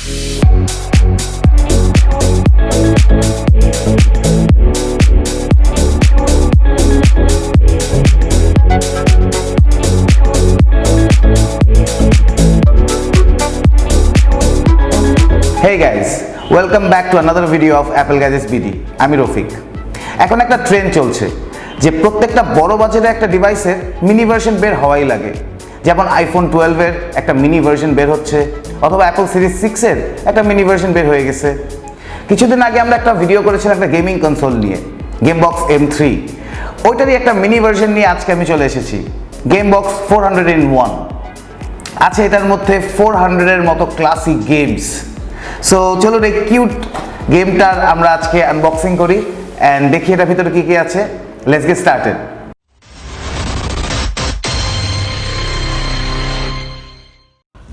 Hey guys, welcome back to another video of Apple Gadgets BD. আমি রফিক। এখন একটা trend চলছে যে প্রত্যেকটা বড় বাজারে একটা ডিভাইসের মিনি ভার্সন বের হওয়াই লাগে। যেমন আইফোন 12 এর একটা মিনি ভার্সন বের হচ্ছে, অথবা অ্যাপল সিরিজ 6 এর একটা মিনি ভার্সন বের হয়ে গেছে। কিছুদিন আগে আমরা একটা ভিডিও করেছিলাম একটা গেমিং কনসোল নিয়ে, Gamebox M3। ওইটারই একটা মিনি ভার্সন নিয়ে আজকে আমি চলে এসেছি, Gamebox 400-in-1। আছে এটার মধ্যে 400 এর মতো ক্লাসিক গেমস। সো চলুন এই কিউট গেমটার আমরা আজকে আনবক্সিং করি অ্যান্ড দেখি এটার ভিতরে কি কি আছে। Let's get started.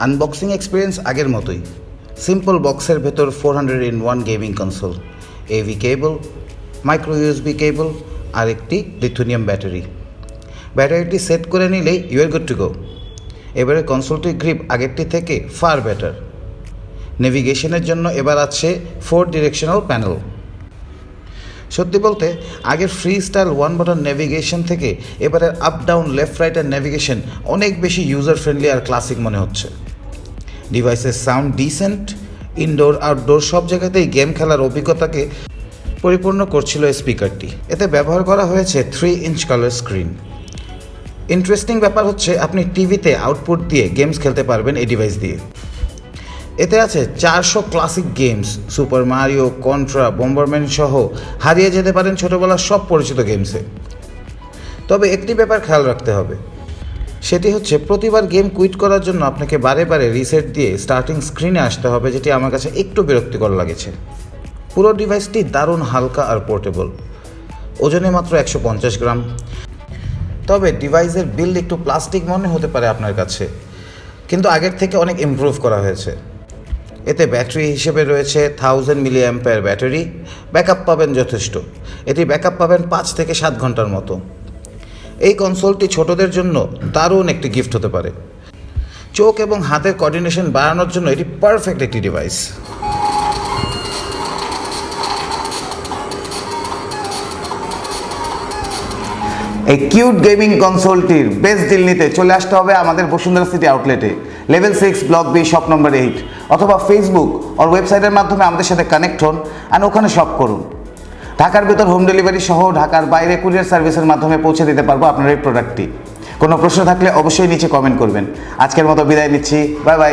Unboxing experience আগের মতোই, সিম্পল বক্সের ভেতর 400-in-1 gaming console, AV cable, micro USB cable আর একটি লিথিয়াম ব্যাটারি। ব্যাটারিটি সেট করে নিলেই you are good to go. এবারে কনসোলটির গ্রিপ আগেরটি থেকে ফার বেটার। নেভিগেশনের জন্য এবার আছে 4 ডিরেকশনাল প্যানেল। সত্যি বলতে আগের ফ্রি স্টাইল 1 বাটন নেভিগেশন থেকে এবারের আপ ডাউন লেফট রাইটের নেভিগেশন অনেক বেশি ইউজার ফ্রেন্ডলি আর ক্লাসিক মনে হচ্ছে। ডিভাইসের সাউন্ড ডিসেন্ট, ইনডোর আউটডোর সব জায়গাতেই গেম খেলার অভিজ্ঞতাকে পরিপূর্ণ করছিল এই স্পিকারটি। এতে ব্যবহার করা হয়েছে 3-inch কালার স্ক্রিন। ইন্টারেস্টিং ব্যাপার হচ্ছে আপনি টিভিতে আউটপুট দিয়ে গেমস খেলতে পারবেন এই ডিভাইস দিয়ে। এতে আছে 400 classic games, Super Mario, Contra, Bomberman সহ হারিয়ে যেতে পারেন ছোটোবেলার সব পরিচিত গেমসে। তবে একটি ব্যাপার খেয়াল রাখতে হবে, সেটি হচ্ছে প্রতিবার গেম কুইট করার জন্য আপনাকে বারে বারে রিসেট দিয়ে স্টার্টিং স্ক্রিনে আসতে হবে, যেটি আমার কাছে একটু বিরক্তিকর লাগেছে। পুরো ডিভাইসটি দারুণ হালকা আর পোর্টেবল, ওজনে মাত্র 150 গ্রাম। তবে ডিভাইসের বিল্ড একটু প্লাস্টিক মনে হতে পারে আপনার কাছে, কিন্তু আগের থেকে অনেক ইমপ্রুভ করা হয়েছে। এতে ব্যাটারি হিসেবে রয়েছে 1000 mAh ব্যাটারি, ব্যাকআপ পাবেন যথেষ্ট। এটি ব্যাকআপ পাবেন 5 থেকে 7 ঘন্টার মতো। এই কনসোলটি ছোটদের জন্য দারুণ একটি গিফট হতে পারে। চোখ এবং হাতের কোঅর্ডিনেশন বাড়ানোর জন্য এটি পারফেক্ট একটি ডিভাইস। এই কিউট গেমিং কনসোলটির বেস্ট ডিল নিতে চলে আসতে হবে আমাদের বসুন্ধরা সিটি আউটলেটে, level 6 block B shop number 8, অথবা ফেসবুক ওর ওয়েবসাইটের মাধ্যমে আমাদের সাথে কানেক্ট হন আর ওখানে শপ করুন। ঢাকার ভেতর হোম ডেলিভারি সহ ঢাকার বাইরে কুরিয়ার সার্ভিসের মাধ্যমে পৌঁছে দিতে পারবো আপনার এই প্রোডাক্টটি। কোনো প্রশ্ন থাকলে অবশ্যই নিচে কমেন্ট করবেন। আজকের মতো বিদায় নিচ্ছি, বাই বাই।